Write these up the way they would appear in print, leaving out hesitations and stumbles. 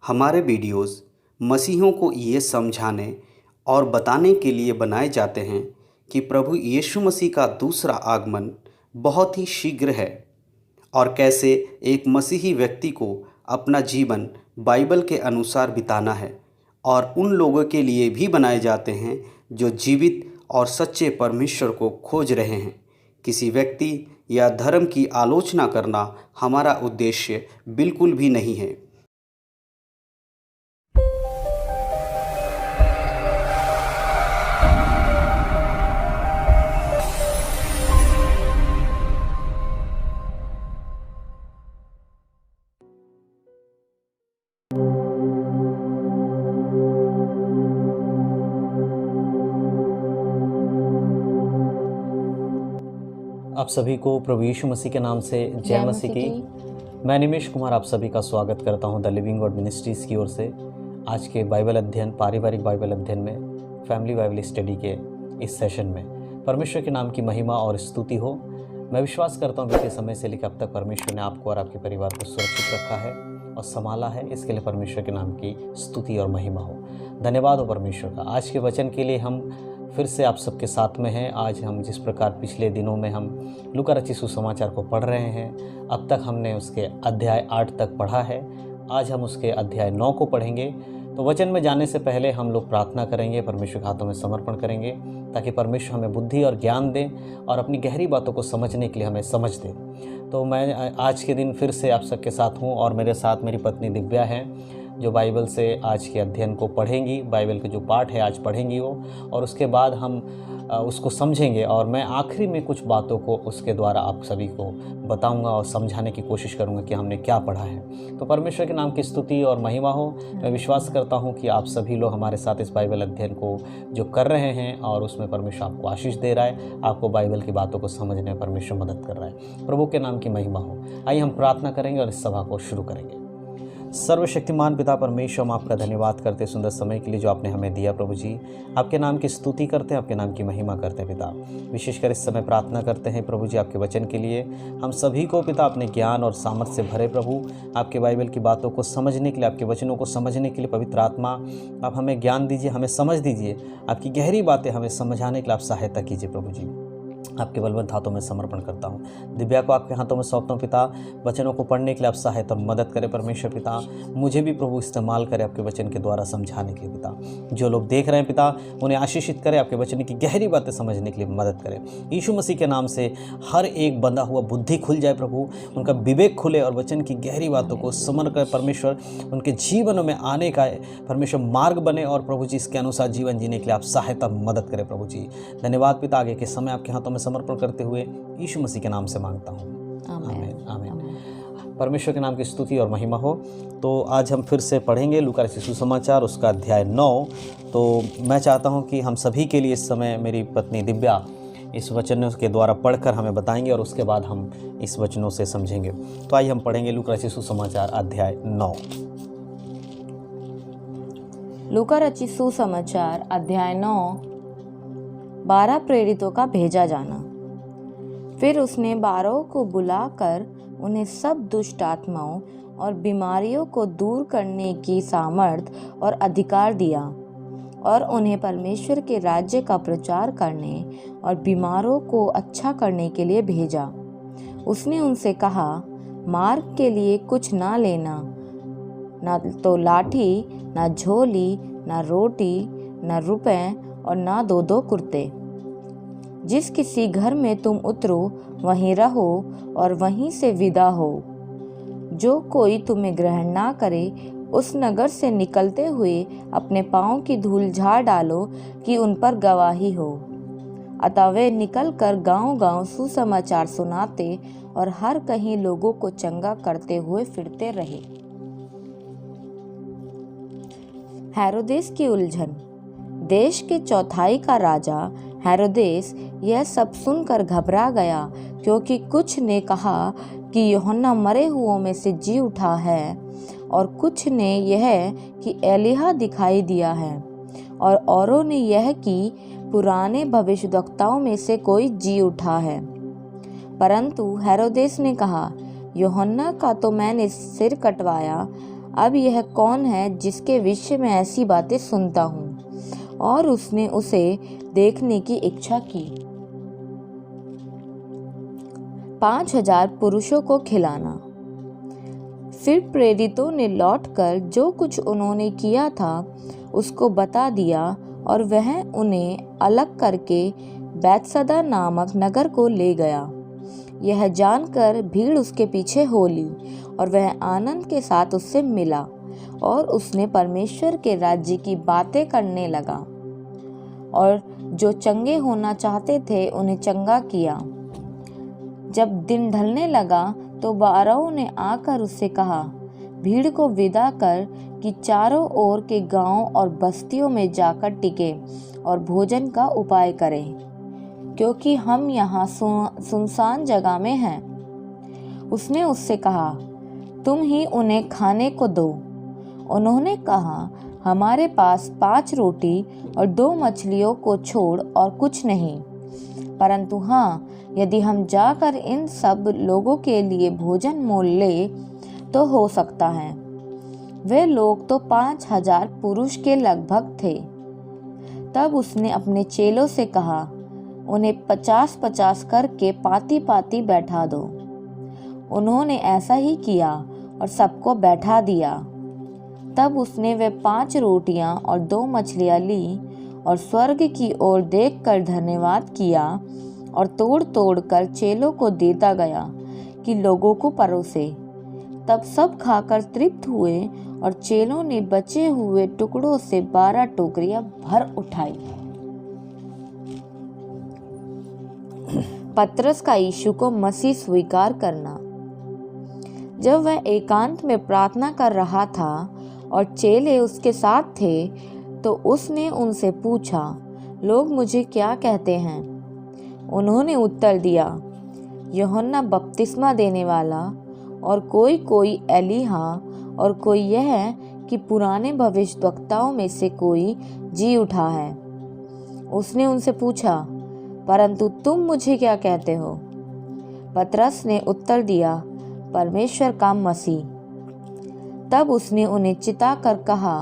हमारे वीडियोस मसीहियों को ये समझाने और बताने के लिए बनाए जाते हैं कि प्रभु यीशु मसीह का दूसरा आगमन बहुत ही शीघ्र है और कैसे एक मसीही व्यक्ति को अपना जीवन बाइबल के अनुसार बिताना है, और उन लोगों के लिए भी बनाए जाते हैं जो जीवित और सच्चे परमेश्वर को खोज रहे हैं। किसी व्यक्ति या धर्म की आलोचना करना हमारा उद्देश्य बिल्कुल भी नहीं है। आप सभी को प्रभु यीशु मसीह के नाम से जय मसीह की। मैं निमेश कुमार आप सभी का स्वागत करता हूं द लिविंग गॉड मिनिस्ट्रीज़ की ओर से। आज के बाइबल अध्ययन, पारिवारिक बाइबल अध्ययन में, फैमिली बाइबल स्टडी के इस सेशन में परमेश्वर के नाम की महिमा और स्तुति हो। मैं विश्वास करता हूं बीते समय से लेकर अब तक परमेश्वर ने आपको और आपके परिवार को सुरक्षित रखा है और संभाला है। इसके लिए परमेश्वर के नाम की स्तुति और महिमा हो। धन्यवाद हो परमेश्वर का। आज के वचन के लिए हम फिर से आप सबके साथ में हैं। आज हम जिस प्रकार पिछले दिनों में हम लूका रचित सुसमाचार को पढ़ रहे हैं, अब तक हमने उसके अध्याय 8 तक पढ़ा है। आज हम उसके अध्याय 9 को पढ़ेंगे। तो वचन में जाने से पहले हम लोग प्रार्थना करेंगे, परमेश्वर के हाथों में समर्पण करेंगे ताकि परमेश्वर हमें बुद्धि और ज्ञान दे और अपनी गहरी बातों को समझने के लिए हमें समझ दे। तो मैं आज के दिन फिर से आप सबके साथ हूँ और मेरे साथ मेरी पत्नी दिव्या है जो बाइबल से आज के अध्ययन को पढ़ेंगी। बाइबल के जो पाठ है आज पढ़ेंगी वो, और उसके बाद हम उसको समझेंगे और मैं आखिरी में कुछ बातों को उसके द्वारा आप सभी को बताऊंगा और समझाने की कोशिश करूंगा कि हमने क्या पढ़ा है। तो परमेश्वर के नाम की स्तुति और महिमा हो। मैं विश्वास करता हूं कि आप सभी लोग हमारे साथ इस बाइबल अध्ययन को जो कर रहे हैं और उसमें परमेश्वर आपको आशीष दे रहा है, आपको बाइबल की बातों को समझने में परमेश्वर मदद कर रहा है। प्रभु के नाम की महिमा हो। आइए हम प्रार्थना करेंगे और इस सभा को शुरू करेंगे। सर्वशक्तिमान पिता परमेश्वर, हम आपका धन्यवाद करते सुंदर समय के लिए जो आपने हमें दिया। प्रभु जी, आपके नाम की स्तुति करते हैं, आपके नाम की महिमा करते हैं पिता। विशेषकर इस समय प्रार्थना करते हैं प्रभु जी आपके वचन के लिए। हम सभी को पिता अपने ज्ञान और सामर्थ्य से भरे प्रभु, आपके बाइबल की बातों को समझने के लिए, आपके वचनों को समझने के लिए पवित्र आत्मा आप हमें ज्ञान दीजिए, हमें समझ दीजिए। आपकी गहरी बातें हमें समझाने के लिए आप सहायता कीजिए प्रभु जी। आपके बलवंत हाथों में समर्पण करता हूँ। दिव्या को आपके हाथों में सौंपता हूँ पिता। वचनों को पढ़ने के लिए आप सहायता मदद करें परमेश्वर पिता। मुझे भी प्रभु इस्तेमाल करें आपके वचन के द्वारा समझाने के लिए पिता। जो लोग देख रहे हैं पिता, उन्हें आशीषित करें, आपके वचन की गहरी बातें समझने के लिए मदद करें। यीशु मसीह के नाम से हर एक बंधा हुआ बुद्धि खुल जाए प्रभु, उनका विवेक खुले और वचन की गहरी बातों को समझ कर परमेश्वर उनके जीवनों में आने का परमेश्वर मार्ग बने और प्रभु जी इसके अनुसार जीवन जीने के लिए आप सहायता मदद करें प्रभु जी। धन्यवाद पिता। आगे के समय आपके हाथों में समर्पण करते हुए यीशु मसीह के नाम से मांगता हूँ, आमीन आमीन। परमेश्वर के नाम की स्तुति और महिमा हो। तो आज हम फिर से पढ़ेंगे लूका रचित सुसमाचार उसका अध्याय 9। तो मैं चाहता हूँ कि हम सभी के लिए इस समय मेरी पत्नी दिव्या इस वचनों के द्वारा पढ़कर हमें बताएंगे और उसके बाद हम इस वचनों से समझेंगे। तो आइए हम पढ़ेंगे लूका रचित सुसमाचार अध्याय 9। लूका रचित सुसमाचार अध्याय 9। 12 प्रेरितों का भेजा जाना। फिर उसने 12 को बुलाकर उन्हें सब दुष्ट आत्माओं और बीमारियों को दूर करने की सामर्थ और अधिकार दिया और उन्हें परमेश्वर के राज्य का प्रचार करने और बीमारों को अच्छा करने के लिए भेजा। उसने उनसे कहा, मार्ग के लिए कुछ ना लेना, ना तो लाठी, ना झोली, ना रोटी, ना रुपए और ना 2 कुर्ते। जिस किसी घर में तुम उतरो वहीं रहो और वहीं से विदा हो। जो कोई तुम्हें ग्रहण ना करे उस नगर से निकलते हुए अपने पाँव की धूल झाड़ डालो कि उन पर गवाही हो। अतः वे निकलकर गांव-गांव सुसमाचार सुनाते और हर कहीं लोगों को चंगा करते हुए फिरते रहे। हेरोदेस की उलझन। देश के चौथाई का राजा हेरोदेस यह सब सुनकर घबरा गया, क्योंकि कुछ ने कहा कि यूहन्ना मरे हुओं में से जी उठा है, और कुछ ने यह कि एलिय्याह दिखाई दिया है, और औरों ने यह कि पुराने भविष्यद्वक्ताओं में से कोई जी उठा है। परंतु हेरोदेस ने कहा, यूहन्ना का तो मैंने सिर कटवाया अब यह कौन है जिसके विषय में ऐसी बातें सुनता हूँ? और उसने उसे देखने की इच्छा की। 5,000 पुरुषों को खिलाना। फिर प्रेरितों ने लौटकर जो कुछ उन्होंने किया था उसको बता दिया, और वह उन्हें अलग करके बैतसदा नामक नगर को ले गया। यह जानकर भीड़ उसके पीछे हो ली, और वह आनंद के साथ उससे मिला, और उसने परमेश्वर के राज्य की बातें करने लगा, और जो चंगे होना चाहते थे उन्हें चंगा किया। जब दिन ढलने लगा तो 12 ने आकर उससे कहा, भीड़ को विदा कर कि चारों ओर के गांवों और बस्तियों में जाकर टिके और भोजन का उपाय करें, क्योंकि हम यहाँ सुनसान जगह में हैं। उसने उससे कहा, तुम ही उन्हें खाने को दो। उन्होंने कहा, हमारे पास 5 रोटी और 2 मछलियों को छोड़ और कुछ नहीं, परंतु हाँ, यदि हम जाकर इन सब लोगों के लिए भोजन मोल ले तो हो सकता है। वे लोग तो 5,000 पुरुष के लगभग थे। तब उसने अपने चेलों से कहा, उन्हें 50-50 करके पाती पाती बैठा दो। उन्होंने ऐसा ही किया और सबको बैठा दिया। तब उसने वे 5 रोटियां और 2 मछलियां ली और स्वर्ग की ओर देखकर धन्यवाद किया, और तोड़ तोड़ कर चेलों को देता गया कि लोगों को परोसे। तब सब खाकर तृप्त हुए, और चेलों ने बचे हुए टुकड़ों से 12 टोकरियां भर उठाई। पतरस का यीशु को मसीह स्वीकार करना। जब वह एकांत में प्रार्थना कर रहा था और चेले उसके साथ थे, तो उसने उनसे पूछा, लोग मुझे क्या कहते हैं? उन्होंने उत्तर दिया, यूहन्ना बपतिस्मा देने वाला, और कोई एलिय्याह, और कोई यह कि पुराने भविष्यद्वक्ताओं में से कोई जी उठा है। उसने उनसे पूछा, परंतु तुम मुझे क्या कहते हो? पतरस ने उत्तर दिया, परमेश्वर का मसीह। तब उसने उन्हें चिता कर कहा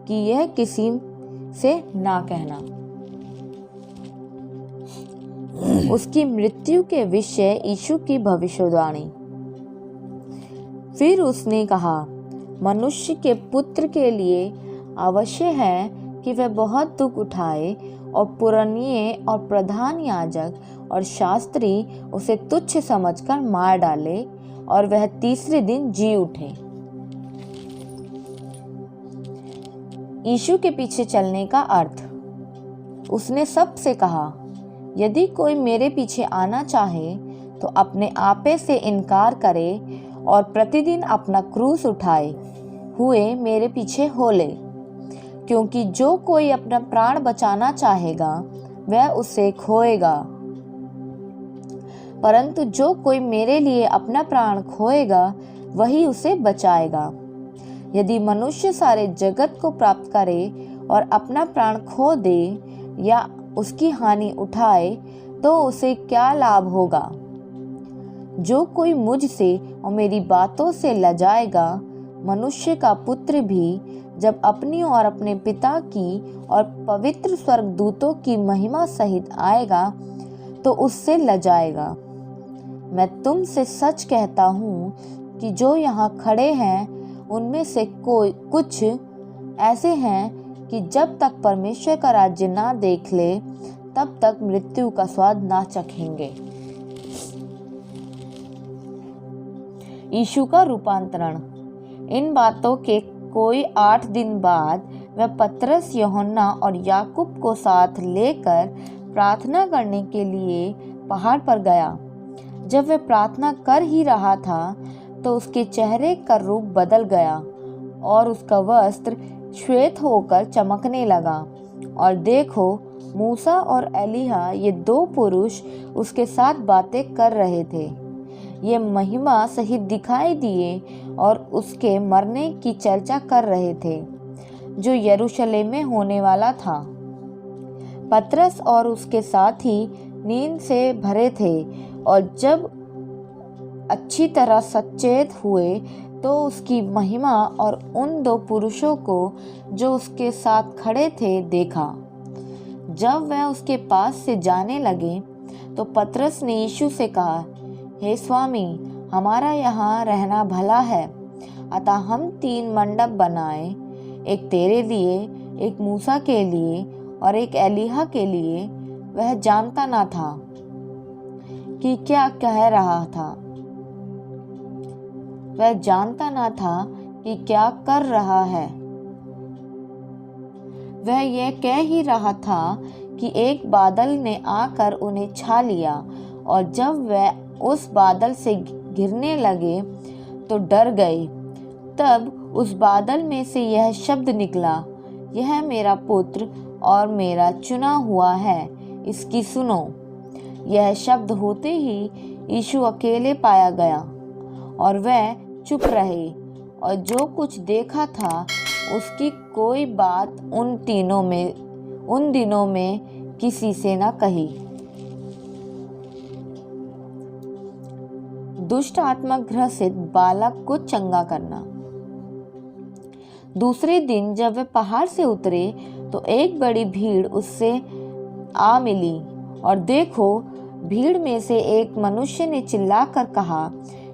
कि यह किसी से ना कहना। उसकी मृत्यु के विषय यीशु की भविष्यवाणी। फिर उसने कहा, मनुष्य के पुत्र के लिए अवश्य है कि वह बहुत दुख उठाए, और पुरनिये और प्रधान याजक और शास्त्री उसे तुच्छ समझकर मार डाले, और वह तीसरे दिन जी उठे। यीशु के पीछे चलने का अर्थ। उसने सबसे कहा, यदि कोई मेरे पीछे आना चाहे तो अपने आपे से इनकार करे और प्रतिदिन अपना क्रूस उठाए हुए मेरे पीछे हो ले। क्योंकि जो कोई अपना प्राण बचाना चाहेगा वह उसे खोएगा, परंतु जो कोई मेरे लिए अपना प्राण खोएगा वही उसे बचाएगा। यदि मनुष्य सारे जगत को प्राप्त करे और अपना प्राण खो दे या उसकी हानि उठाए तो उसे क्या लाभ होगा? जो कोई मुझसे और मेरी बातों से लजाएगा, मनुष्य का पुत्र भी जब अपनी और अपने पिता की और पवित्र स्वर्गदूतों की महिमा सहित आएगा तो उससे लजाएगा। मैं तुमसे सच कहता हूँ कि जो यहाँ खड़े हैं उनमें से कुछ ऐसे हैं कि जब तक परमेश्वर का राज्य ना देख ले तब तक मृत्यु का स्वाद ना चखेंगे। यीशु का रूपांतरण। इन बातों के कोई 8 दिन बाद वह पतरस, यूहन्ना और याकूब को साथ लेकर प्रार्थना करने के लिए पहाड़ पर गया। जब वह प्रार्थना कर ही रहा था तो उसके चेहरे का रूप बदल गया और उसका वस्त्र श्वेत होकर चमकने लगा। और देखो, मूसा और एलिय्याह ये 2 पुरुष उसके साथ बातें कर रहे थे। ये महिमा सहित दिखाई दिए और उसके मरने की चर्चा कर रहे थे जो यरूशलेम में होने वाला था। पतरस और उसके साथी नींद से भरे थे और जब अच्छी तरह सचेत हुए तो उसकी महिमा और उन दो पुरुषों को जो उसके साथ खड़े थे देखा। जब वह उसके पास से जाने लगे तो पतरस ने यीशु से कहा, हे स्वामी, हमारा यहाँ रहना भला है। अतः हम 3 मंडप बनाए, एक तेरे लिए, एक मूसा के लिए और एक एलिय्याह के लिए। वह जानता न था कि क्या कह रहा था। वह जानता न था कि क्या कर रहा है। वह यह कह ही रहा था कि एक बादल ने आकर उन्हें छा लिया, और जब वह उस बादल से घिरने लगे तो डर गए। तब उस बादल में से यह शब्द निकला, यह मेरा पुत्र और मेरा चुना हुआ है, इसकी सुनो। यह शब्द होते ही यीशु अकेले पाया गया और वह चुप रहे, और जो कुछ देखा था उसकी कोई बात उन दिनों में किसी से न कही। दुष्ट आत्मा ग्रसित बालक को चंगा करना। दूसरे दिन जब वे पहाड़ से उतरे तो एक बड़ी भीड़ उससे आ मिली, और देखो, भीड़ में से एक मनुष्य ने चिल्लाकर कहा,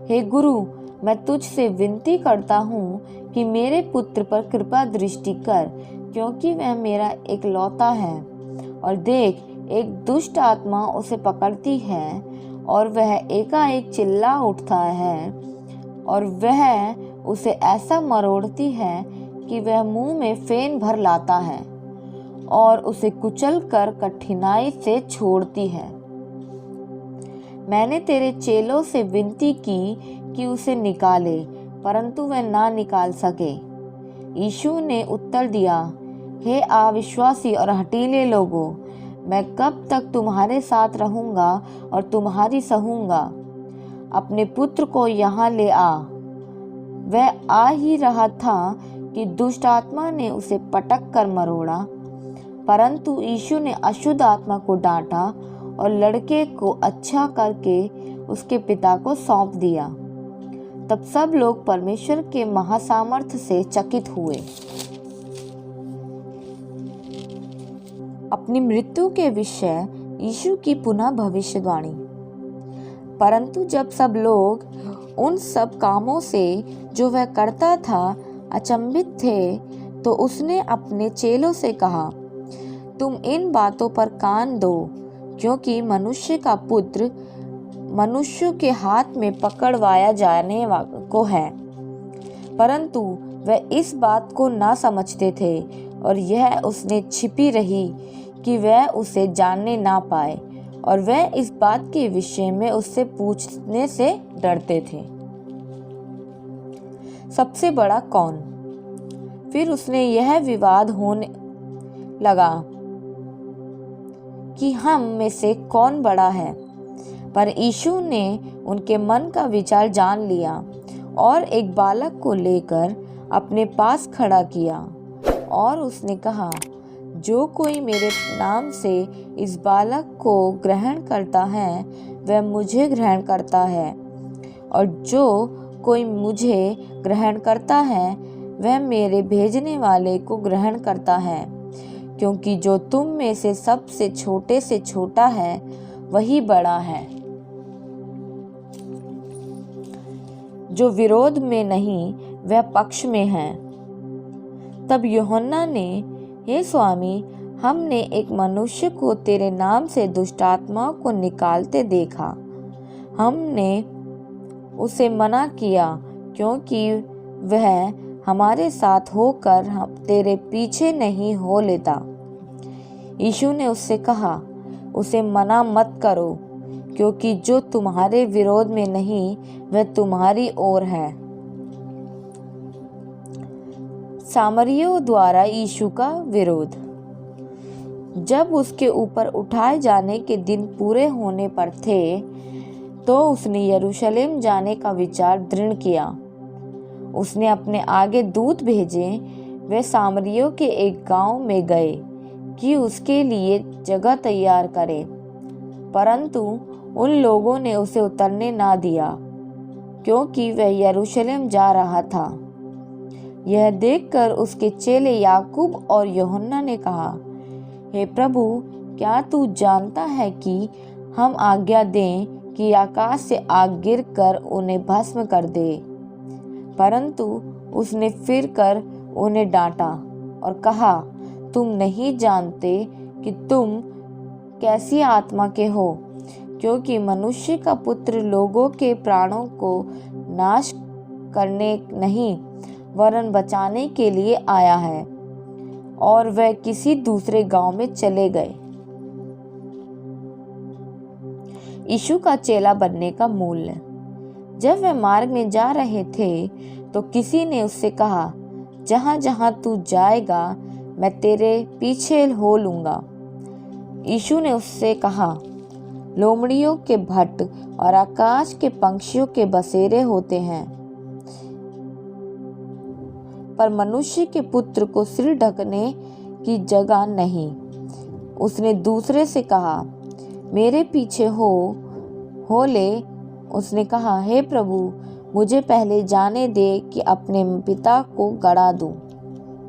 हे गुरु, मैं तुझसे विनती करता हूँ कि मेरे पुत्र पर कृपा दृष्टि कर, क्योंकि वह मेरा एकलौता है, और देख, एक दुष्ट आत्मा उसे पकड़ती है, और वह एकाएक चिल्ला उठता है, और वह उसे ऐसा मरोड़ती है कि वह मुंह में फेन भर लाता है, और उसे कुचल कर कठिनाई से छोड़ती है। मैंने तेरे चेलों से विनती की कि उसे निकाले, परंतु वह ना निकाल सके। यीशु ने उत्तर दिया, हे अविश्वासी और हठीले लोगों, मैं कब तक तुम्हारे साथ रहूंगा और तुम्हारी सहूंगा। अपने पुत्र को यहाँ ले आ। वह आ ही रहा था कि दुष्ट आत्मा ने उसे पटक कर मरोड़ा, परंतु यीशु ने अशुद्ध आत्मा को डांटा और लड़के को अच्छा करके उसके पिता को सौंप दिया। तब सब लोग परमेश्वर के महासामर्थ्य से चकित हुए। अपनी मृत्यु के विषय यीशु की पुनः भविष्यवाणी। परंतु जब सब लोग उन सब कामों से जो वह करता था अचंभित थे, तो उसने अपने चेलों से कहा, तुम इन बातों पर कान दो, क्योंकि मनुष्य का पुत्र मनुष्य के हाथ में पकड़वाया जाने को है। परंतु वह इस बात को ना समझते थे, और यह उसने छिपी रही कि वह उसे जानने ना पाए, और वह इस बात के विषय में उससे पूछने से डरते थे। सबसे बड़ा कौन? फिर उसने यह विवाद होने लगा कि हम में से कौन बड़ा है। पर यीशु ने उनके मन का विचार जान लिया, और एक बालक को लेकर अपने पास खड़ा किया, और उसने कहा, जो कोई मेरे नाम से इस बालक को ग्रहण करता है वह मुझे ग्रहण करता है, और जो कोई मुझे ग्रहण करता है वह मेरे भेजने वाले को ग्रहण करता है। क्योंकि जो तुम में से सबसे छोटे से छोटा है वही बड़ा है। जो विरोध में नहीं वह पक्ष में है। तब यूहन्ना ने, हे स्वामी, हमने एक मनुष्य को तेरे नाम से दुष्ट आत्माओं को निकालते देखा। हमने उसे मना किया, क्योंकि वह हमारे साथ होकर हम तेरे पीछे नहीं हो लेता। यीशु ने उससे कहा, उसे मना मत करो, क्योंकि जो तुम्हारे विरोध में नहीं वह तुम्हारी ओर है। सामरियों द्वारा यीशु का विरोध। जब उसके ऊपर उठाए जाने के दिन पूरे होने पर थे, तो उसने यरूशलेम जाने का विचार दृढ़ किया। उसने अपने आगे दूत भेजे। वे सामरियों के एक गांव में गए कि उसके लिए जगह तैयार करे, परंतु उन लोगों ने उसे उतरने ना दिया, क्योंकि वह यरूशलेम जा रहा था। यह देखकर उसके चेले याकूब और यूहन्ना ने कहा, हे प्रभु, क्या तू जानता है कि हम आज्ञा दें कि आकाश से आग गिरकर उन्हें भस्म कर दे? परंतु उसने फिर कर उन्हें डांटा और कहा, तुम नहीं जानते कि तुम कैसी आत्मा के हो, क्योंकि मनुष्य का पुत्र लोगों के प्राणों को नाश करने नहीं वरन बचाने के लिए आया है। और वह किसी दूसरे गांव में चले गए। यीशु का चेला बनने का मूल्य। जब वह मार्ग में जा रहे थे तो किसी ने उससे कहा, जहां जहां तू जाएगा मैं तेरे पीछे हो लूंगा। यीशु ने उससे कहा, लोमड़ियों के भट्ट और आकाश के पंछियों के बसेरे होते हैं, पर मनुष्य के पुत्र को सिर ढकने की जगह नहीं। उसने दूसरे से कहा, मेरे पीछे हो ले। उसने कहा, हे प्रभु, मुझे पहले जाने दे कि अपने पिता को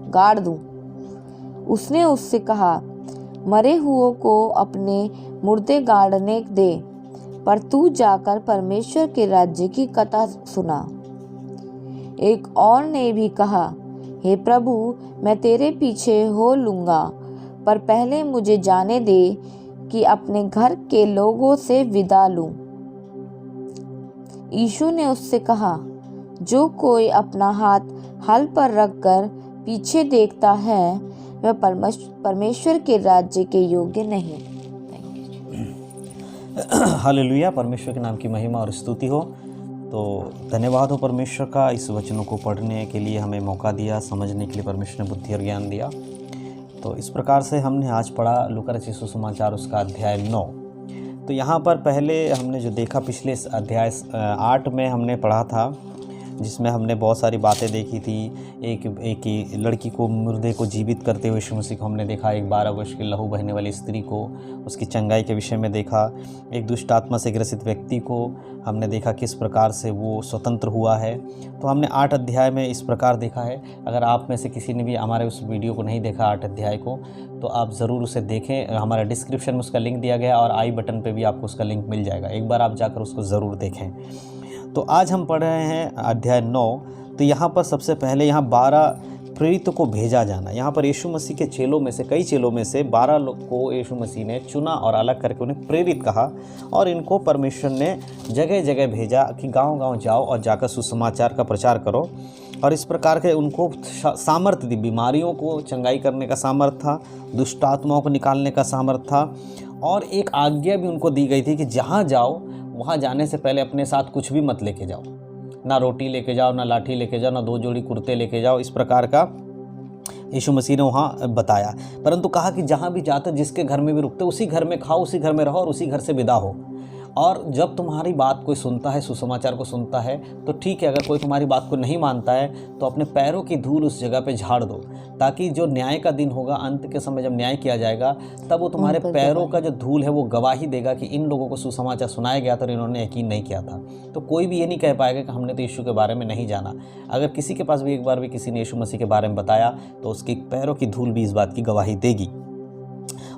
गाड़ दूं। उसने उससे कहा, मरे हुओं को अपने मुर्दे गाड़ने दे, पर तू जाकर परमेश्वर के राज्य की कथा सुना। एक और ने भी कहा, हे प्रभु, मैं तेरे पीछे हो लूंगा, पर पहले मुझे जाने दे कि अपने घर के लोगों से विदा लूं। यीशु ने उससे कहा, जो कोई अपना हाथ हल पर रखकर पीछे देखता है वह परमेश्वर के राज्य के योग्य नहीं। हालेलुया, परमेश्वर के नाम की महिमा और स्तुति हो। तो धन्यवाद हो परमेश्वर का, इस वचनों को पढ़ने के लिए हमें मौका दिया, समझने के लिए परमेश्वर ने बुद्धि और ज्ञान दिया। तो इस प्रकार से हमने आज पढ़ा लूका रचित सुसमाचार उसका अध्याय 9। तो यहाँ पर पहले हमने जो देखा, पिछले अध्याय 8 में हमने पढ़ा था, जिसमें हमने बहुत सारी बातें देखी थी। एक लड़की को, मुर्दे को जीवित करते हुए यीशु मसीह को हमने देखा। एक 12 वर्ष की लहू बहने वाली स्त्री को, उसकी चंगाई के विषय में देखा। एक दुष्ट आत्मा से ग्रसित व्यक्ति को हमने देखा किस प्रकार से वो स्वतंत्र हुआ है। तो हमने 8 अध्याय में इस प्रकार देखा है। अगर आप में से किसी ने भी हमारे उस वीडियो को नहीं देखा 8 अध्याय को, तो आप ज़रूर उसे देखें। हमारे डिस्क्रिप्शन में उसका लिंक दिया गया और आई बटन पर भी आपको उसका लिंक मिल जाएगा। एक बार आप जाकर उसको ज़रूर देखें। तो आज हम पढ़ रहे हैं अध्याय 9। तो यहाँ पर सबसे पहले यहाँ 12 प्रेरितों को भेजा जाना। यहाँ पर यीशु मसीह के चेलों में से, कई चेलों में से 12 लोग को यीशु मसीह ने चुना और अलग करके उन्हें प्रेरित कहा, और इनको परमेश्वर ने जगह जगह भेजा कि गांव-गांव जाओ और जाकर सुसमाचार का प्रचार करो। और इस प्रकार के उनको सामर्थ्य दी। बीमारियों को चंगाई करने का सामर्थ्य था, दुष्ट आत्माओं को निकालने का सामर्थ्य था, और एक आज्ञा भी उनको दी गई थी कि जहाँ जाओ वहाँ जाने से पहले अपने साथ कुछ भी मत लेके जाओ। ना रोटी लेके जाओ, ना लाठी लेके जाओ, ना 2 जोड़ी कुर्ते लेके जाओ। इस प्रकार का यीशु मसीह ने वहाँ बताया। परंतु कहा कि जहाँ भी जाते, जिसके घर में भी रुकते, उसी घर में खाओ, उसी घर में रहो और उसी घर से विदा हो। और जब तुम्हारी बात कोई सुनता है, सुसमाचार को सुनता है, तो ठीक है। अगर कोई तुम्हारी बात को नहीं मानता है तो अपने पैरों की धूल उस जगह पे झाड़ दो, ताकि जो न्याय का दिन होगा, अंत के समय जब न्याय किया जाएगा, तब वो तुम्हारे पैरों का जो धूल है वो गवाही देगा कि इन लोगों को सुसमाचार सुनाया गया था और इन्होंने यकीन नहीं किया था। तो कोई भी ये नहीं कह पाएगा कि हमने तो यीशु के बारे में नहीं जाना। अगर किसी के पास भी एक बार भी किसी ने यीशु मसीह के बारे में बताया, तो उसके पैरों की धूल भी इस बात की गवाही देगी।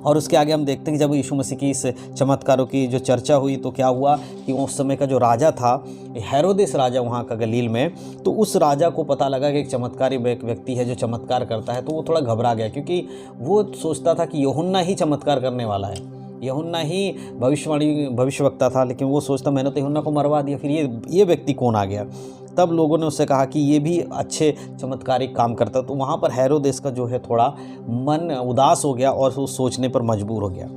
और उसके आगे हम देखते हैं कि जब यीशु मसीह की इस चमत्कारों की जो चर्चा हुई, तो क्या हुआ कि उस समय का जो राजा था, हेरोदेस राजा वहाँ का गलील में, तो उस राजा को पता लगा कि एक चमत्कारी व्यक्ति है जो चमत्कार करता है। तो वो थोड़ा घबरा गया, क्योंकि वो सोचता था कि यूहन्ना ही चमत्कार करने वाला है, यूहन्ना ही भविष्यवक्ता था। लेकिन वो सोचता, मैंने तो यूहन्ना को मरवा दिया, फिर ये व्यक्ति कौन आ गया। तब लोगों ने उससे कहा कि ये भी अच्छे चमत्कारिक काम करता। तो वहाँ पर हेरोदेस का जो है थोड़ा मन उदास हो गया और वो सोचने पर मजबूर हो गया।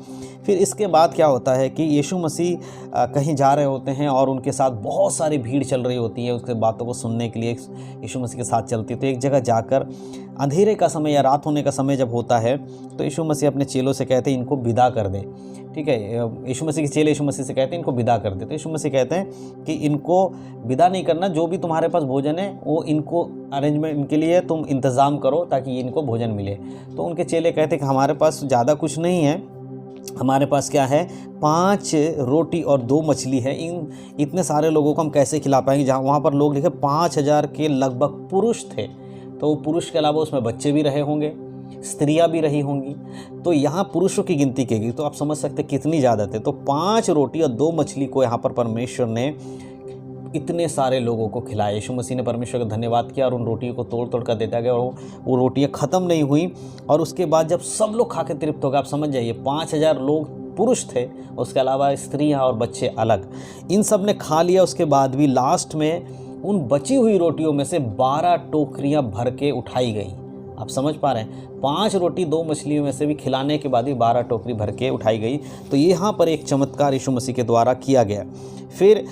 फिर इसके बाद क्या होता है कि यीशु मसीह कहीं जा रहे होते हैं और उनके साथ बहुत सारी भीड़ चल रही होती है, उसके बातों को सुनने के लिए यीशु मसीह के साथ चलती है। तो एक जगह जाकर अंधेरे का समय या रात होने का समय जब होता है, तो यीशु मसीह अपने चेलों से कहते हैं इनको विदा कर दे। ठीक है, यीशु मसीह के चेले यीशु मसीह से कहते हैं इनको विदा कर दे। तो यीशु मसीह कहते हैं कि इनको विदा नहीं करना, जो भी तुम्हारे पास भोजन है वो इनको अरेंजमेंट, इनके लिए तुम इंतज़ाम करो ताकि इनको भोजन मिले। तो उनके चेले कहते हैं कि हमारे पास ज़्यादा कुछ नहीं है, हमारे पास क्या है, 5 रोटी और 2 मछली है। इतने सारे लोगों को हम कैसे खिला पाएंगे। जहाँ वहाँ पर लोग लिखे 5000 के लगभग पुरुष थे, तो पुरुष के अलावा उसमें बच्चे भी रहे होंगे, स्त्रियां भी रही होंगी, तो यहाँ पुरुषों की गिनती की गई, तो आप समझ सकते कितनी ज़्यादा थे। तो 5 रोटी और 2 मछली को यहाँ पर परमेश्वर ने इतने सारे लोगों को खिलाया। यीशु मसीह ने परमेश्वर का धन्यवाद किया और उन रोटियों को तोड़ तोड़ कर देता गया, और वो रोटियां ख़त्म नहीं हुई। और उसके बाद जब सब लोग खा के तृप्त हो गए, आप समझ जाइए 5000 लोग पुरुष थे, उसके अलावा स्त्रियां और बच्चे अलग, इन सब ने खा लिया। उसके बाद भी लास्ट में उन बची हुई रोटियों में से 12 टोकरियां भर के उठाई गई। आप समझ पा रहे हैं, 5 रोटी 2 मछलियों में से भी खिलाने के बाद ही 12 टोकरी भर के उठाई गई। तो यहाँ पर एक चमत्कार यीशु मसीह के द्वारा किया गया। फिर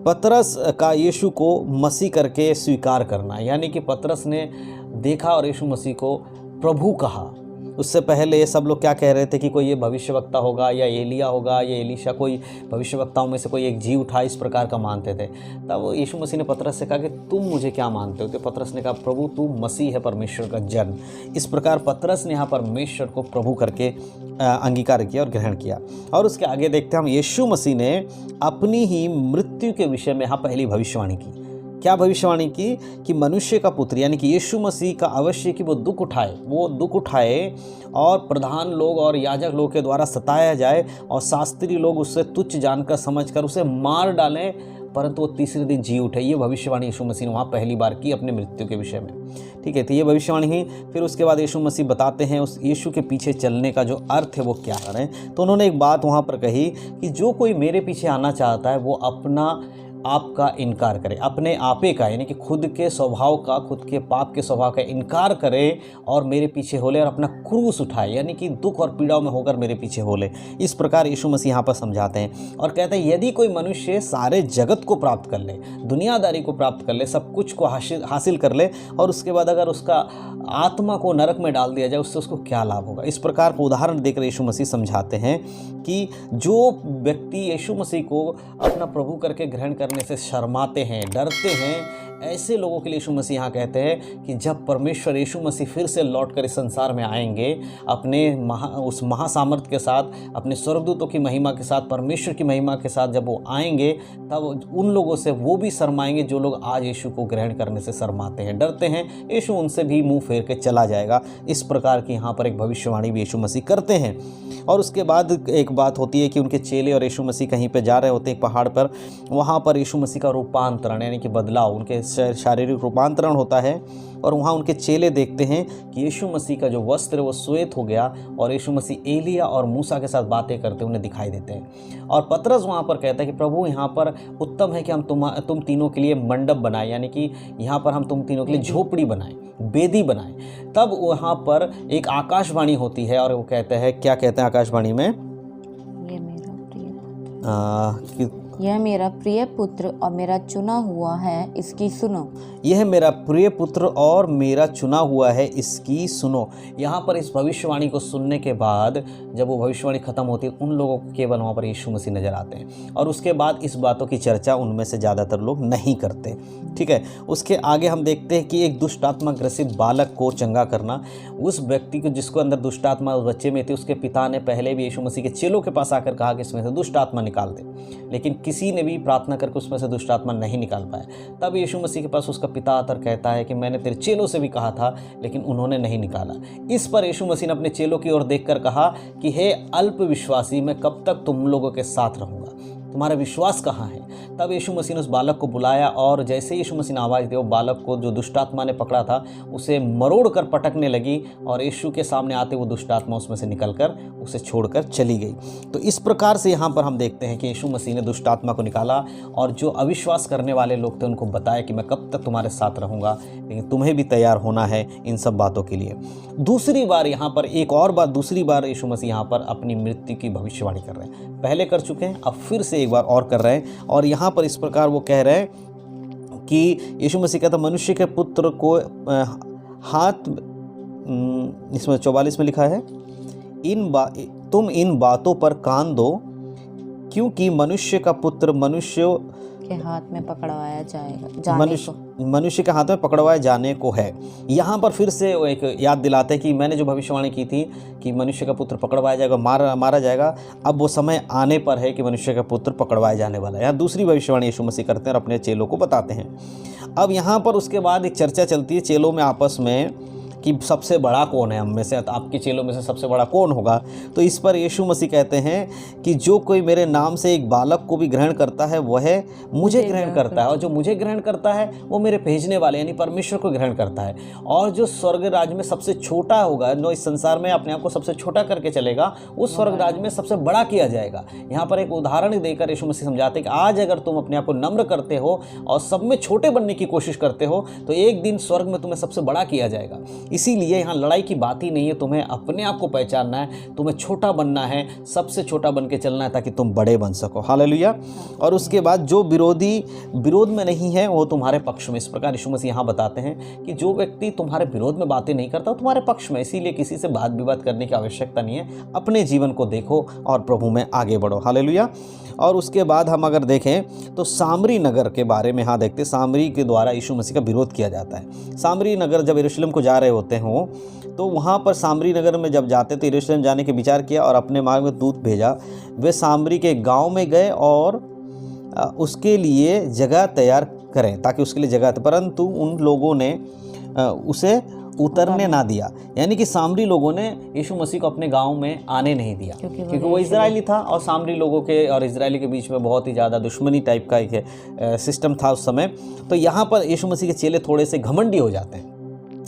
पतरस का यीशु को मसीह करके स्वीकार करना, यानी कि पतरस ने देखा और यीशु मसीह को प्रभु कहा। उससे पहले सब लोग क्या कह रहे थे कि कोई ये भविष्यवक्ता होगा या एलिया होगा या एलीशा, कोई भविष्यवक्ताओं में से कोई एक जी उठा, इस प्रकार का मानते थे। तब यीशु मसीह ने पतरस से कहा कि तुम मुझे क्या मानते हो। तो पतरस ने कहा, प्रभु तू मसीह है, परमेश्वर का जन। इस प्रकार पतरस ने यहाँ परमेश्वर को प्रभु करके अंगीकार किया और ग्रहण किया। और उसके आगे देखते हैं हम, यीशु मसीह ने अपनी ही मृत्यु के विषय में यहाँ पहली भविष्यवाणी की। क्या भविष्यवाणी की कि मनुष्य का पुत्र यानी कि यीशु मसीह का अवश्य कि वो दुख उठाए और प्रधान लोग और याजक लोग के द्वारा सताया जाए और शास्त्री लोग उससे तुच्छ जानकर समझकर उसे मार डालें, परंतु वो तीसरे दिन जी उठे। ये भविष्यवाणी यीशु मसीह ने वहाँ पहली बार की अपने मृत्यु के विषय में। ठीक है, तो ये भविष्यवाणी ही। फिर उसके बाद यीशु मसीह बताते हैं उस यीशु के पीछे चलने का जो अर्थ है वो क्या करें। तो उन्होंने एक बात वहाँ पर कही कि जो कोई मेरे पीछे आना चाहता है वो अपना आपका इनकार करे, अपने आपे का यानी कि खुद के स्वभाव का, खुद के पाप के स्वभाव का इनकार करे और मेरे पीछे हो ले और अपना क्रूस उठाए, यानी कि दुख और पीड़ाओं में होकर मेरे पीछे हो ले। इस प्रकार यीशु मसीह यहाँ पर समझाते हैं और कहते हैं यदि कोई मनुष्य सारे जगत को प्राप्त कर ले, दुनियादारी को प्राप्त कर ले, सब कुछ को हासिल कर ले और उसके बाद अगर उसका आत्मा को नरक में डाल दिया जाए, उससे उसको क्या लाभ होगा। इस प्रकार का उदाहरण देकर यीशु मसीह समझाते हैं कि जो व्यक्ति यीशु मसीह को अपना प्रभु करके ग्रहण करने से शर्माते हैं, डरते हैं, ऐसे लोगों के लिए यीशु मसीह यहाँ कहते हैं कि जब परमेश्वर यीशु मसीह फिर से लौट कर इस संसार में आएंगे अपने उस महासामर्थ के साथ, अपने स्वर्गदूतों की महिमा के साथ, परमेश्वर की महिमा के साथ जब वो आएंगे, तब उन लोगों से वो भी शर्माएंगे जो लोग आज यीशु को ग्रहण करने से शर्माते हैं, डरते हैं। यीशु उनसे भी मुंह फेर के चला जाएगा। इस प्रकार की यहाँ पर एक भविष्यवाणी भी यीशु मसीह करते हैं। और उसके बाद एक बात होती है कि उनके चेले और यीशु मसीह कहीं पे जा रहे होते हैं पहाड़ पर, वहाँ पर यीशु मसीह का रूपांतरण यानी कि बदलाव, उनके शारीरिक रूपांतरण होता है और वहाँ उनके चेले देखते हैं कि यीशु मसीह का जो वस्त्र है वो श्वेत हो गया और यीशु मसीह एलिया और मूसा के साथ बातें करते उन्हें दिखाई देते हैं। और पतरस वहाँ पर कहता है कि प्रभु यहाँ पर उत्तम है कि हम तुम तीनों के लिए मंडप बनाएं, यानी कि यहाँ पर हम तुम तीनों के लिए झोपड़ी बनाएं, बेदी बनाएं। तब वहाँ पर एक आकाशवाणी होती है और वो कहते हैं, क्या कहते हैं आकाशवाणी में, यह मेरा प्रिय पुत्र और मेरा चुना हुआ है, इसकी सुनो। यह मेरा प्रिय पुत्र और मेरा चुना हुआ है, इसकी सुनो। यहाँ पर इस भविष्यवाणी को सुनने के बाद जब वो भविष्यवाणी खत्म होती है, उन लोगों को केवल वहाँ पर यीशु मसीह नजर आते हैं और उसके बाद इस बातों की चर्चा उनमें से ज़्यादातर लोग नहीं करते। ठीक है, उसके आगे हम देखते हैं कि एक दुष्ट आत्मा ग्रसित बालक को चंगा करना। उस व्यक्ति को जिसको अंदर दुष्ट आत्मा उस बच्चे में थी, उसके पिता ने पहले भी यीशु मसीह के चेलों के पास आकर कहा कि इसमें से दुष्ट आत्मा निकाल दे, लेकिन किसी ने भी प्रार्थना करके उसमें से दुष्ट आत्मा नहीं निकाल पाया। तब यीशु मसीह के पास उसका पिता आकर कहता है कि मैंने तेरे चेलों से भी कहा था लेकिन उन्होंने नहीं निकाला। इस पर यीशु मसीह ने अपने चेलों की ओर देखकर कहा कि हे अल्प विश्वासी, मैं कब तक तुम लोगों के साथ रहूँगा, तुम्हारा विश्वास कहाँ है। तब यीशु मसीह ने उस बालक को बुलाया और जैसे यीशु मसीह ने आवाज़ दी, वो बालक को जो दुष्टात्मा ने पकड़ा था उसे मरोड़ कर पटकने लगी और यीशु के सामने आते वो दुष्टात्मा उसमें से निकलकर उसे छोड़कर चली गई। तो इस प्रकार से यहाँ पर हम देखते हैं कि यीशु मसीह ने दुष्टात्मा को निकाला और जो अविश्वास करने वाले लोग थे उनको बताया कि मैं कब तक तुम्हारे साथ रहूँगा, लेकिन तुम्हें भी तैयार होना है इन सब बातों के लिए। दूसरी बार यहाँ पर एक और बात, दूसरी बार यीशु मसीह यहाँ पर अपनी मृत्यु की भविष्यवाणी कर रहे हैं। पहले कर चुके हैं, अब फिर से एक बार और कर रहे हैं और यहाँ पर इस प्रकार वो कह रहे हैं कि यीशु मसीह कहता मनुष्य के पुत्र को हाथ, इसमें 44 में लिखा है, तुम इन बातों पर कान दो, क्योंकि मनुष्य का पुत्र मनुष्य के हाथ में पकड़वाया जाएगा जाने को। मनुष्य के हाथ में पकड़वाए जाने को है। यहाँ पर फिर से वो एक याद दिलाते हैं कि मैंने जो भविष्यवाणी की थी कि मनुष्य का पुत्र पकड़वाया जाएगा, मारा जाएगा, अब वो समय आने पर है कि मनुष्य का पुत्र पकड़वाया जाने वाला है। यहाँ दूसरी भविष्यवाणी यीशु मसीह करते हैं और अपने चेलों को बताते हैं। अब यहाँ पर उसके बाद एक चर्चा चलती है चेलों में आपस में कि सबसे बड़ा कौन है हम में से, आपके चेलों में से सबसे बड़ा कौन होगा। तो इस पर यीशु मसीह कहते हैं कि जो कोई मेरे नाम से एक बालक को भी ग्रहण करता है वह मुझे ग्रहण करता है, और जो मुझे ग्रहण करता है वो मेरे भेजने वाले यानी परमेश्वर को ग्रहण करता है। और जो स्वर्ग राज में सबसे छोटा होगा, जो इस संसार में अपने आप को सबसे छोटा करके चलेगा, उस स्वर्ग राज में सबसे बड़ा किया जाएगा। यहाँ पर एक उदाहरण देकर यीशु मसीह समझाते हैं कि आज अगर तुम अपने आप को नम्र करते हो और सब में छोटे बनने की कोशिश करते हो तो एक दिन स्वर्ग में तुम्हें सबसे बड़ा किया जाएगा। इसीलिए यहाँ लड़ाई की बात ही नहीं है, तुम्हें अपने आप को पहचानना है, तुम्हें छोटा बनना है, सबसे छोटा बन के चलना है ताकि तुम बड़े बन सको। हालेलुया। और उसके बाद जो विरोधी विरोध में नहीं है वो तुम्हारे पक्ष में। इस प्रकार यीशु मसीह यहाँ बताते हैं कि जो व्यक्ति तुम्हारे विरोध में बातें नहीं करता वो तुम्हारे पक्ष में, इसीलिए किसी से वाद विवाद करने की आवश्यकता नहीं है। अपने जीवन को देखो और प्रभु में आगे बढ़ो। हालेलुया। और उसके बाद हम अगर देखें तो सामरी नगर के बारे में यहाँ देखते, सामरी के द्वारा यीशु मसीह का विरोध किया जाता है। सामरी नगर जब यरूशलेम को जा रहे होते हों तो वहाँ पर सामरी नगर में जब जाते तो यरूशलेम जाने के विचार किया और अपने मार्ग में दूत भेजा। वे सामरी के गांव में गए और उसके लिए जगह तैयार करें, ताकि उसके लिए जगह, परंतु उन लोगों ने उसे उतरने ना दिया। यानी कि सामरी लोगों ने यीशु मसीह को अपने गांव में आने नहीं दिया, क्योंकि वो इजरायली था और सामरी लोगों के और इजरायली के बीच में बहुत ही ज़्यादा दुश्मनी टाइप का एक सिस्टम था उस समय। तो यहाँ पर यीशु मसीह के चेले थोड़े से घमंडी हो जाते हैं।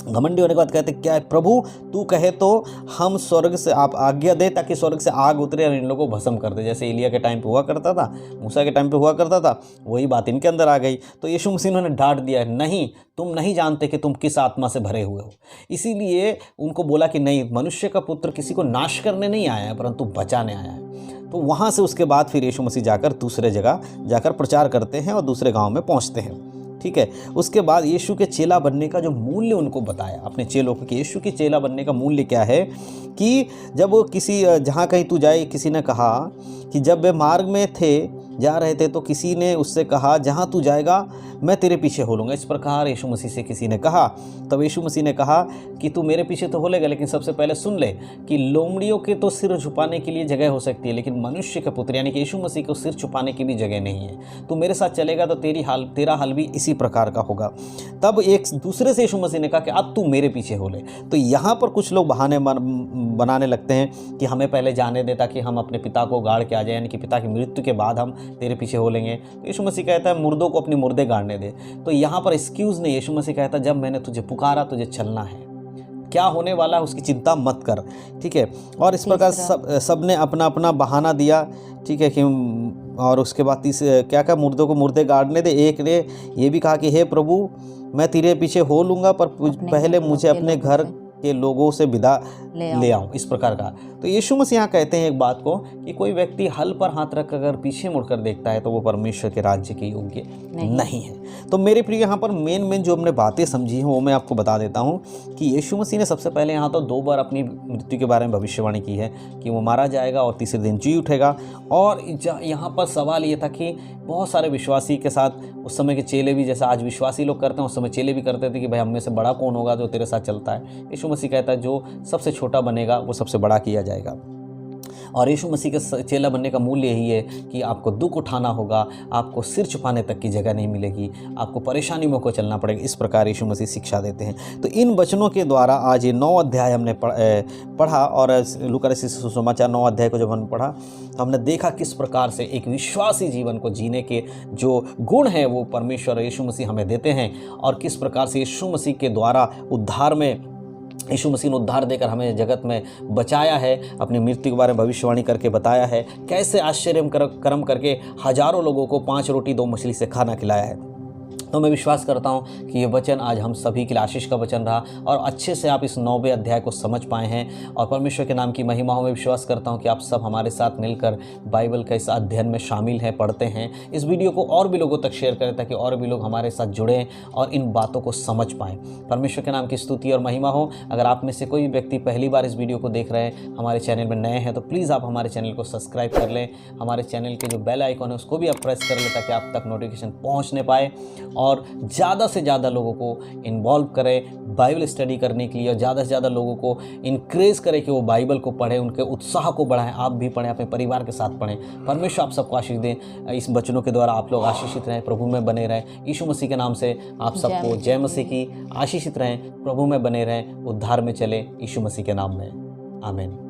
घमंडी होने के बाद कहते क्या है, प्रभु तू कहे तो हम स्वर्ग से आप आज्ञा दे ताकि स्वर्ग से आग उतरे और इन लोगों को भस्म कर दे, जैसे एलिया के टाइम पे हुआ करता था, मूसा के टाइम पे हुआ करता था, वही बात इनके अंदर आ गई। तो यीशु मसीह ने डांट दिया, नहीं तुम नहीं जानते कि तुम किस आत्मा से भरे हुए हो। इसीलिए उनको बोला कि नहीं, मनुष्य का पुत्र किसी को नाश करने नहीं आया है परंतु बचाने आया है। तो वहाँ से उसके बाद फिर यीशु मसीह जाकर दूसरे जगह जाकर प्रचार करते हैं और दूसरे गाँव में पहुँचते हैं। ठीक है। उसके बाद यीशु के चेला बनने का जो मूल्य उनको बताया अपने चेलों को कि यीशु के चेला बनने का मूल्य क्या है, कि जब वो किसी जहाँ कहीं तू जाए, किसी ने कहा कि जब वे मार्ग में जा रहे थे तो किसी ने उससे कहा जहाँ तू जाएगा मैं तेरे पीछे हो लूँगा। इस प्रकार यीशु मसीह से किसी ने कहा। तब यीशु मसीह ने कहा कि तू मेरे पीछे तो हो लेगा, लेकिन सबसे पहले सुन ले कि लोमड़ियों के तो सिर छुपाने के लिए जगह हो सकती है, लेकिन मनुष्य के पुत्र यानी कि यीशु मसीह को सिर छुपाने की भी जगह नहीं है। तू मेरे साथ चलेगा तो तेरा हाल भी इसी प्रकार का होगा। तब एक दूसरे से यीशु मसीह ने कहा कि अब तू मेरे पीछे हो ले। तो यहाँ पर कुछ लोग बहाने बनाने लगते हैं कि हमें पहले जाने दे ताकि हम अपने पिता को गाड़ के आ जाए, यानी कि पिता की मृत्यु के बाद हम तेरे पीछे हो लेंगे। तो यीशु मसीह कहता है मुर्दों को अपने मुर्दे गाड़ने दे। तो यहाँ पर एक्सक्यूज़ नहीं, यीशु मसीह कहता है जब मैंने तुझे पुकारा तुझे चलना है, क्या होने वाला है उसकी चिंता मत कर। ठीक है। और इस प्रकार सब ने अपना अपना बहाना दिया। ठीक है कि और उसके बाद क्या मुर्दों को मुर्दे गाड़ने दे। एक ने ये भी कहा कि हे प्रभु मैं तेरे पीछे हो लूँगा पर पहले मुझे अपने घर के लोगों से विदा ले आऊँ, इस प्रकार का। तो यीशु मसीह यहाँ कहते हैं एक बात को कि कोई व्यक्ति हल पर हाथ रख अगर पीछे मुड़कर देखता है तो वो परमेश्वर के राज्य के योग्य नहीं है। तो मेरे प्रिय यहाँ पर मेन जो हमने बातें समझी हैं वो मैं आपको बता देता हूँ कि यीशु मसीह ने सबसे पहले यहाँ तो 2 बार अपनी मृत्यु के बारे में भविष्यवाणी की है कि वो मारा जाएगा और तीसरे दिन जी उठेगा। और यहाँ पर सवाल ये था कि बहुत सारे विश्वासी के साथ उस समय के चेले भी, जैसा आज विश्वासी लोग करते हैं उस समय चेले भी करते थे कि भाई हम में से बड़ा कौन होगा जो तेरे साथ चलता है। यीशु मसीह कहता है जो सबसे छोटा बनेगा वो सबसे बड़ा किया जाएगा। और यीशु मसीह के चेला बनने का मूल्य यही है कि आपको दुख उठाना होगा, आपको सिर छुपाने तक की जगह नहीं मिलेगी, आपको परेशानियों को चलना पड़ेगा। इस प्रकार यीशु मसीह शिक्षा देते हैं। तो इन वचनों के द्वारा आज ये 9 अध्याय हमने पढ़ा और लूका रचित सुसमाचार 9 अध्याय को जब हमने पढ़ा तो हमने देखा किस प्रकार से एक विश्वासी जीवन को जीने के जो गुण हैं वो परमेश्वर यीशु मसीह हमें देते हैं, और किस प्रकार से यीशु मसीह के द्वारा उद्धार में यीशु मसीह ने उद्धार देकर हमें जगत में बचाया है, अपनी मृत्यु के बारे में भविष्यवाणी करके बताया है, कैसे आश्चर्य कर्म करके हजारों लोगों को 5 रोटी 2 मछली से खाना खिलाया है। तो मैं विश्वास करता हूँ कि ये वचन आज हम सभी के लिए आशीष का वचन रहा और अच्छे से आप इस 9वें अध्याय को समझ पाए हैं और परमेश्वर के नाम की महिमा हो। मैं विश्वास करता हूँ कि आप सब हमारे साथ मिलकर बाइबल का इस अध्ययन में शामिल हैं, पढ़ते हैं। इस वीडियो को और भी लोगों तक शेयर करें ताकि और भी लोग हमारे साथ जुड़ें और इन बातों को समझ पाएँ। परमेश्वर के नाम की स्तुति और महिमा हो। अगर आप में से कोई व्यक्ति पहली बार इस वीडियो को देख रहे हैं, हमारे चैनल में नए हैं, तो प्लीज़ आप हमारे चैनल को सब्सक्राइब कर लें। हमारे चैनल के जो बेल आइकॉन है उसको भी आप प्रेस कर लें ताकि आप तक नोटिफिकेशन पहुँचने पाए और ज़्यादा से ज़्यादा लोगों को इन्वॉल्व करें बाइबल स्टडी करने के लिए और ज़्यादा से ज़्यादा लोगों को इनक्रेज करें कि वो बाइबल को पढ़ें, उनके उत्साह को बढ़ाएं। आप भी पढ़ें, अपने परिवार के साथ पढ़ें। परमेश्वर आप सबको आशीष दें। इस वचनों के द्वारा आप लोग आशीषित रहें, प्रभु में बने रहें। यीशु मसीह के नाम से आप सबको जय मसीह की। आशीषित रहें, प्रभु में बने रहें, उद्धार में चले, यीशु मसीह के नाम में आमीन।